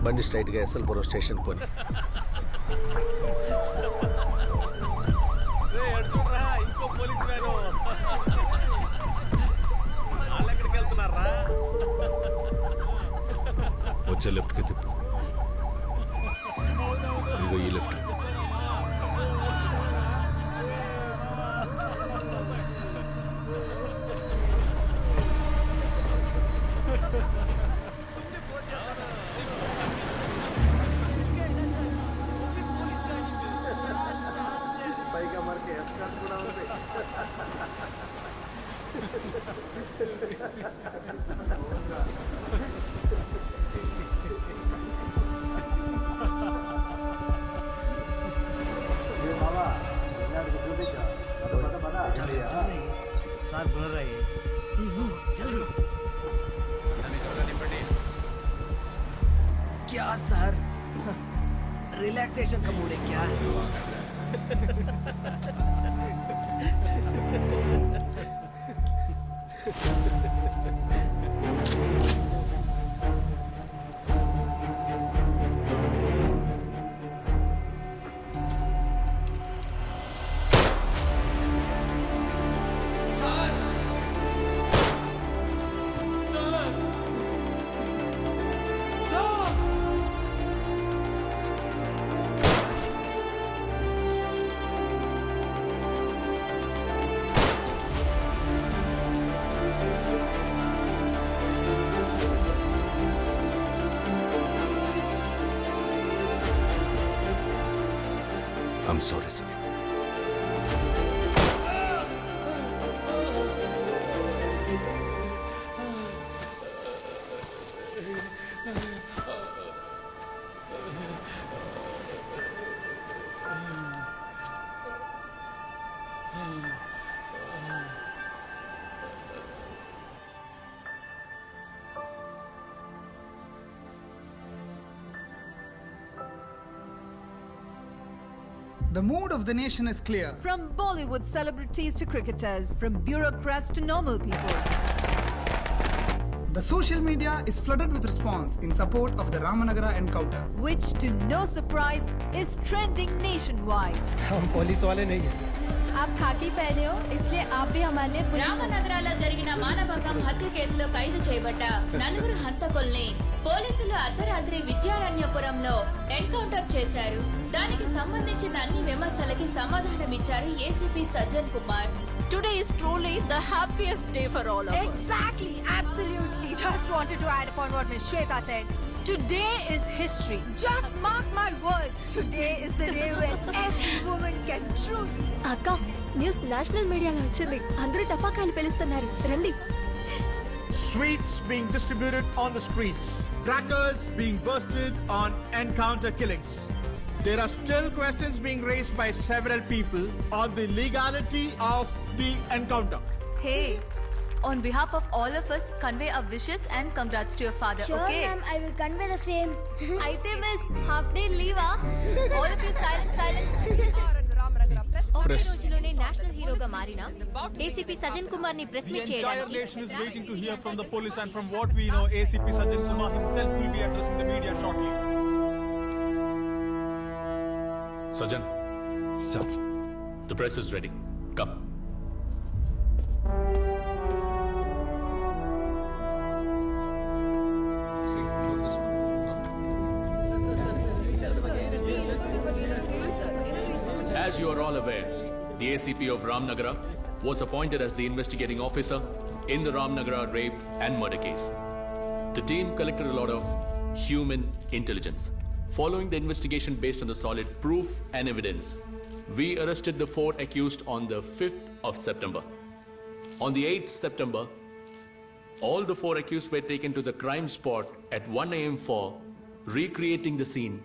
బండి స్ట్రైట్గా ఎస్ఎల్పురం స్టేషన్ పోని. ఇంకో పోలీస్ వ్యాను వాళ్ళు ఎక్కడికి వెళ్తున్నారా? వచ్చే లెఫ్ట్కి తిప్పు. ఇదిగో ఈ లెఫ్ట్. పైగా మనకి ఎస్కార్ట్ కూడా ఉంది. सार बोल रहा है जल्दी क्या सर रिलैक्सेशन का मूड है क्या? I'm sorry, sir. The mood of the nation is clear. From Bollywood celebrities to cricketers, from bureaucrats to normal people. The social media is flooded with response in support of the Ramanagara encounter. Which, to no surprise, is trending nationwide. हम police वाले नहीं हैं. आप खाकी पहने हो, इसलिए आप भी हमारे लिए पुलिस हो. రామనగరాలో జరిగిన మానభంగం హత్య కేసులో ఖైదు చేయబడ్డ నలుగురు హంతకుల్ని పోలీసులు అర్ధరాత్రి విద్యారణ్యపురంలో ఎన్కౌంటర్ చేశారు. దానికి సంబంధించిన అన్ని విమర్శలకి సమాధానమిచ్చారు ACP Sajjan Kumar. Today is truly the happiest day for all of us. Exactly, absolutely. Just wanted to add upon what Ms. Shweta said. Today is history. Just mark my words. Today is the day when every woman can truly. అక్క news national మీడియాలో వచ్చింది. అందరూ టపాకాయలు పేలుస్తున్నారు. రండి. Sweets being distributed on the streets. Crackers being bursted on encounter killings. There are still questions being raised by several people on the legality of the encounter. Hey, on behalf of all of us, convey our wishes and congrats to your father. Sure, okay? ma'am, I will convey the same. అయితే miss half day లీవా? All of you silence. ఒకే రోజులోనే national హీరోగా మారిన ACP Sajjan Kumar ని press The meet entire చేయడానికి nation is waiting to hear from the police, and from what we know, ACP Sajjan Kumar himself will be addressing the media shortly. Sajjan. Sir, the press is ready. Come. See, look this one. As you are all aware, the ACP of Ramnagara was appointed as the investigating officer in the Ramnagara rape and murder case. The team collected a lot of human intelligence. Following the investigation based on the solid proof and evidence, we arrested the 4 accused on the 5th of September. On the 8th September, all the 4 accused were taken to the crime spot at 1 a.m. for recreating the scene,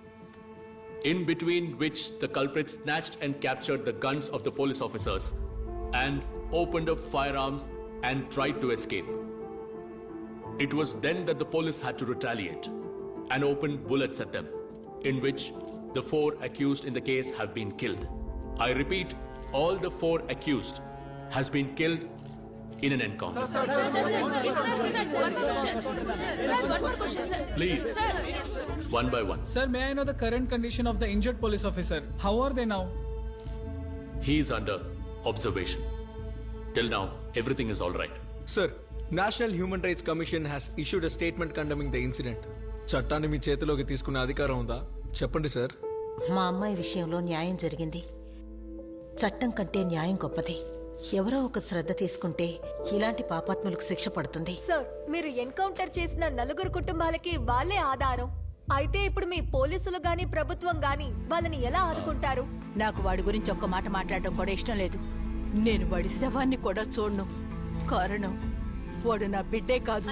in between which the culprits snatched and captured the guns of the police officers and opened up firearms and tried to escape. It was then that the police had to retaliate and open bullets at them, in which the 4 accused in the case have been killed. I repeat, all the 4 accused has been killed in an encounter. Please, one by one. Sir, may I know the current condition of the injured police officer? How are they now? He is under observation. Till now, everything is all right. Sir, National Human Rights Commission has issued a statement condemning the incident. చట్టాన్ని మీ చేతిలోకి తీసుకునే అధికారం ఉందా? చెప్పండి sir. మా అమ్మాయి విషయంలో న్యాయం జరిగింది. చట్టం కంటే న్యాయం గొప్పది. ఎవరో ఒక శ్రద్ధ తీసుకుంటే ఇలాంటి పాపాత్ములకు శిక్ష పడుతుంది. సార్, మీరు ఎన్కౌంటర్ చేసిన 4 కుటుంబాలకి వాళ్ళే ఆధారం. అయితే ఇప్పుడు మీ పోలీసులు గాని ప్రభుత్వం గాని వాళ్ళని ఎలా ఆదుకుంటారు? నాకు వాడి గురించి ఒక్క మాట మాట్లాడడం కూడా ఇష్టం లేదు. నేను వాడి శవాన్ని కూడా చూడను. కారణం వాడు నా బిడ్డే కాదు.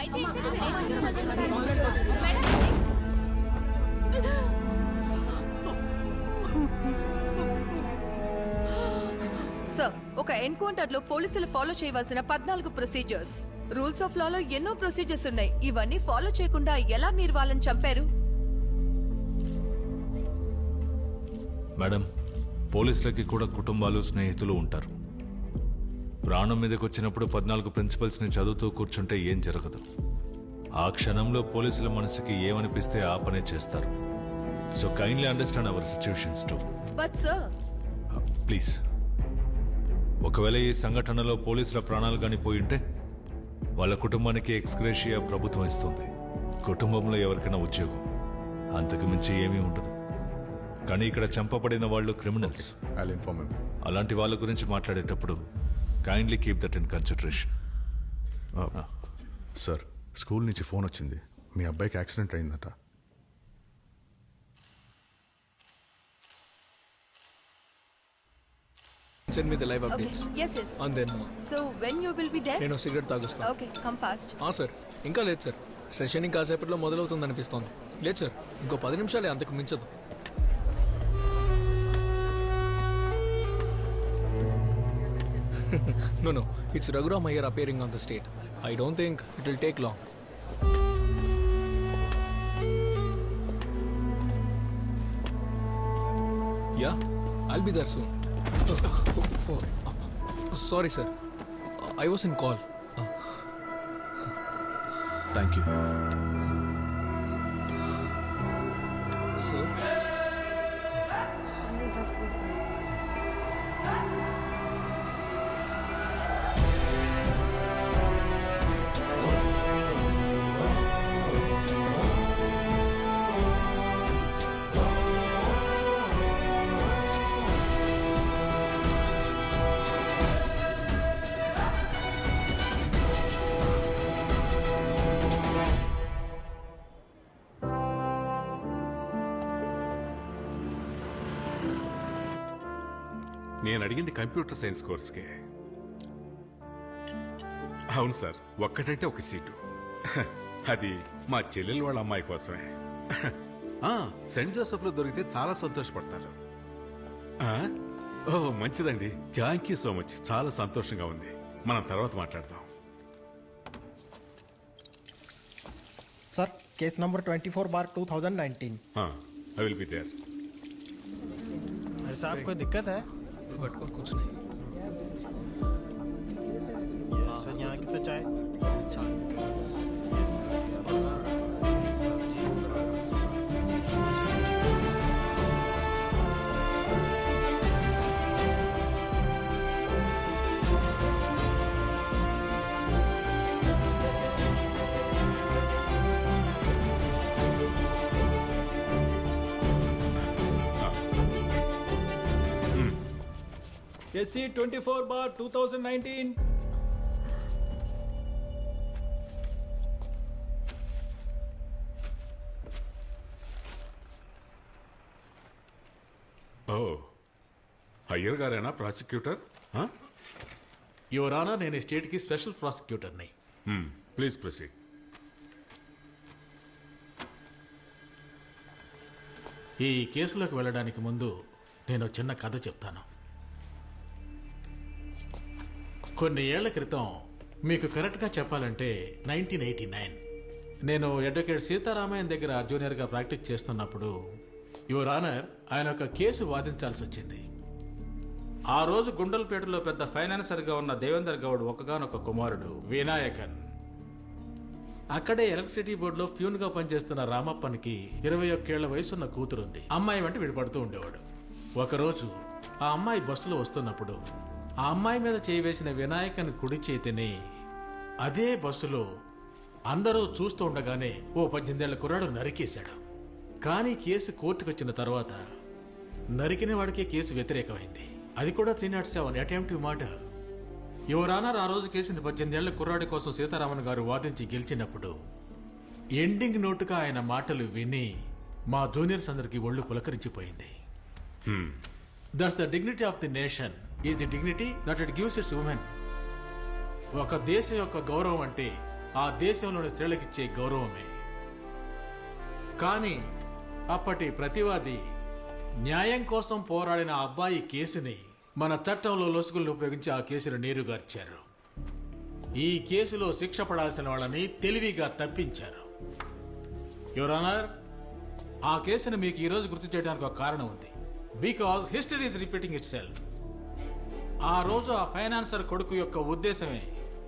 సార్, ఒక ఎన్కౌంటర్ లో పోలీసులు ఫాలో చేయవలసిన 14 ప్రొసీజర్స్, రూల్స్ ఆఫ్ లాలో ఎన్నో ప్రొసీజర్స్ ఉన్నాయి. ఇవన్నీ ఫాలో చేయకుండా ఎలా మీరు వాళ్ళని చంపారు? మేడం, పోలీసులకి కూడా కుటుంబాలు స్నేహితులు ఉంటారు. ప్రాణం మీదకి వచ్చినప్పుడు 14 ప్రిన్సిపల్స్ని చదువుతూ కూర్చుంటే ఏం జరగదు. ఆ క్షణంలో పోలీసుల మనసుకి ఏమనిపిస్తే ఆ పనే చేస్తారు. So kindly understand our situations to. But sir, please, ఒకవేళ ఈ సంఘటనలో పోలీసుల ప్రాణాలు కానీ పోయింటే వాళ్ళ కుటుంబానికి ఎక్స్గ్రేషియా ప్రభుత్వం ఇస్తుంది. కుటుంబంలో ఎవరికైనా ఉద్యోగం, అంతకు మించి ఏమీ ఉండదు. కానీ ఇక్కడ చంపబడిన వాళ్ళు క్రిమినల్స్. అలాంటి వాళ్ళ గురించి మాట్లాడేటప్పుడు kindly keep that in consideration. Sir, school నుంచి ఫోన్ వచ్చింది. మీ అబ్బాయికి యాక్సిడెంట్ అయిందట. Send me the live updates. Okay. Yes, yes. And then So when you will be there? నేను సిగరెట్ తాగుస్తాను. Okay, come fast. సార్, ఇంకా లేదు సార్. సెషన్ ఇంకాసేపట్లో మొదలవుతుంది అనిపిస్తోంది. లేదు సార్, ఇంకో 10 నిమిషాలే, అంతకు మించదు. No, it's Raghuram Iyer appearing on the stage. I don't think it will take long. Yeah, I'll be there soon. Sorry, sir. I was in call. Thank you. Sir? నేను అడిగింది computer science కోర్స్కే. అవును sir, ఒక్కటంటే ఒక seat. అది మా చెల్లెలు వాళ్ళ అమ్మాయి కోసమే. సెంట్ జోసెఫ్లో దొరికితే చాలా సంతోషపడతారు. ఓ మంచిదండి, థ్యాంక్ యూ సో మచ్. చాలా సంతోషంగా ఉంది. మనం తర్వాత మాట్లాడదాం. Sir, case number 24/2019. I will be there. Sir, कोई दिक्कत है? But कुछ नहीं. सर, यहाँ की तो चाय. SC 24/2019. ఓ, అయ్యర్ గారేనా ప్రాసిక్యూటర్? యువర్ ఆనర్, నేను ఈ స్టేట్కి స్పెషల్ ప్రాసిక్యూటర్ని. Please proceed. ఈ కేసులోకి వెళ్ళడానికి ముందు నేను చిన్న కథ చెప్తాను. కొన్ని ఏళ్ల క్రితం, మీకు కరెక్ట్గా చెప్పాలంటే 1989, నేను అడ్వకేట్ సీతారామయ్య దగ్గర జూనియర్గా ప్రాక్టీస్ చేస్తున్నప్పుడు యువర్ ఆనర్, ఆయన ఒక కేసు వాదించాల్సి వచ్చింది. ఆ రోజు గుండల్పేటలో పెద్ద ఫైనాన్సర్గా ఉన్న దేవేందర్ గౌడ్ ఒకగానొక కుమారుడు వినాయకన్. అక్కడే ఎలక్ట్రిసిటీ బోర్డులో ప్యూన్గా పనిచేస్తున్న రామప్పనికి 21 ఏళ్ల వయసున్న కూతురుంది. అమ్మాయి వెంట విడిపడుతూ ఉండేవాడు. ఒకరోజు ఆ అమ్మాయి బస్సులో వస్తున్నప్పుడు ఆ అమ్మాయి మీద చేయి వేసిన వినాయకన్ కుడి చేతిని అదే బస్సులో అందరూ చూస్తూ ఉండగానే ఓ 18 ఏళ్ల కుర్రాడు నరికేశాడు. కానీ కేసు కోర్టుకొచ్చిన తర్వాత నరికిన వాడికే కేసు వ్యతిరేకమైంది. అది కూడా 307 అటెంప్టివ్ మర్డర్. యువర్ ఆనర్, ఆ రోజు కేసుని 18 ఏళ్ల కుర్రాడి కోసం సీతారామన్ గారు వాదించి గెలిచినప్పుడు ఎండింగ్ నోటుగా ఆయన మాటలు విని మా జూనియర్స్ అందరికీ ఒళ్ళు పులకరించిపోయింది. That's the dignity of the nation is the dignity that it gives its women. ఒక దేశం యొక్క గౌరవం అంటే ఆ దేశంలోని స్త్రీలకిచ్చే గౌరవమే. కానీ అప్పటి ప్రతివాది న్యాయం కోసం పోరాడిన అబ్బాయి కేసుని మన చట్టంలో లొసుగులను ఉపయోగించి ఆ కేసును నీరుగార్చారు. ఈ కేసులో శిక్ష పడాల్సిన వాళ్ళని తెలివిగా తప్పించారు. యువర్ ఆనర్, ఆ కేసును మీకు ఈరోజు గుర్తు చేయడానికి ఒక కారణం ఉంది. Because history is repeating it self. ఆ రోజు ఆ ఫైనాన్సర్ కొడుకు యొక్క ఉద్దేశమే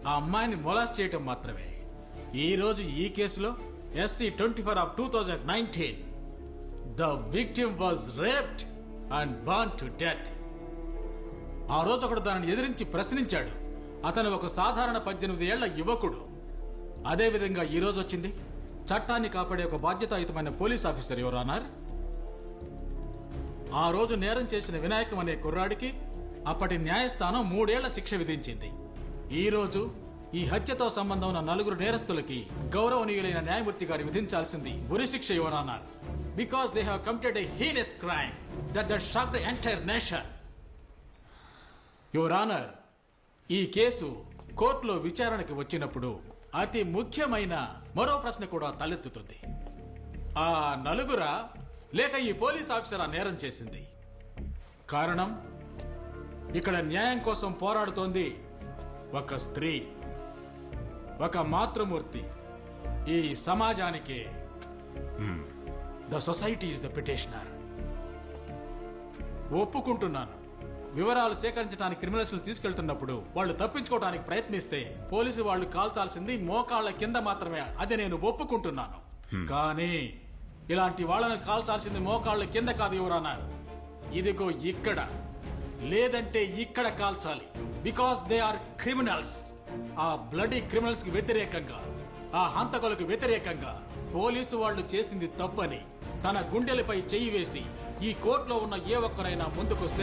ఆ అమ్మాయిని మొలాస్ట్ చేయటం మాత్రమే. ఈ రోజు ఈ కేసులో SC-24 of 2019 the victim was raped and burned to death. ఆ రోజు ఒకడు దానిని ఎదిరించి ప్రశ్నించాడు. అతను ఒక సాధారణ 18 ఏళ్ల యువకుడు. అదేవిధంగా ఈ రోజు వచ్చింది చట్టాన్ని కాపాడే ఒక బాధ్యతాయుతమైన పోలీస్ ఆఫీసర్. యువర్ ఆనర్, ఆ రోజు నేరం చేసిన వినాయకం అనే కుర్రాడికి అప్పటి న్యాయస్థానం 3 ఏళ్ల శిక్ష విధించింది. ఈ రోజు ఈ హత్యతో సంబంధం ఉన్న 4 నేరస్తులకి గౌరవనీయులైన న్యాయమూర్తి గారు విధించాల్సింది ఉరిశిక్ష. Your honour, because they have committed a heinous crime that shocked the entire nation. Your honour, ఈ కేసు కోర్టులో విచారణకి వచ్చినప్పుడు అతి ముఖ్యమైన మరో ప్రశ్న కూడా తలెత్తుతుంది. ఆ 4 లేక ఈ పోలీస్ ఆఫీసర్ ఆ నేరం చేసింది? కారణం, ఇక్కడ న్యాయం కోసం పోరాడుతోంది ఒక స్త్రీ, ఒక మాతృమూర్తి. ఈ సమాజానికే the society is the petitioner. ఒప్పుకుంటున్నాను, వివరాలు సేకరించడానికి క్రిమినల్స్ తీసుకెళ్తున్నప్పుడు వాళ్ళు తప్పించుకోవడానికి ప్రయత్నిస్తే పోలీసు వాళ్ళు కాల్చాల్సింది మోకాళ్ల కింద మాత్రమే. అది నేను ఒప్పుకుంటున్నాను. కానీ ఇలాంటి వాళ్ళని కాల్చాల్సింది మోకాళ్ల కింద కాదు యువర్ ఆనర్, ఇదిగో ఇక్కడ, లేదంటే ఇక్కడ కాల్చాలి. Because they are criminals. ఆ బ్లడీ క్రిమినల్స్ కి వ్యతిరేకంగా, ఆ హంతకులకు వ్యతిరేకంగా పోలీసు వాళ్ళు చేసింది తప్పని తన గుండెలపై చెయ్యి వేసి ఈ కోర్టులో ఉన్న ఏ ఒక్కరైనా ముందుకొస్తే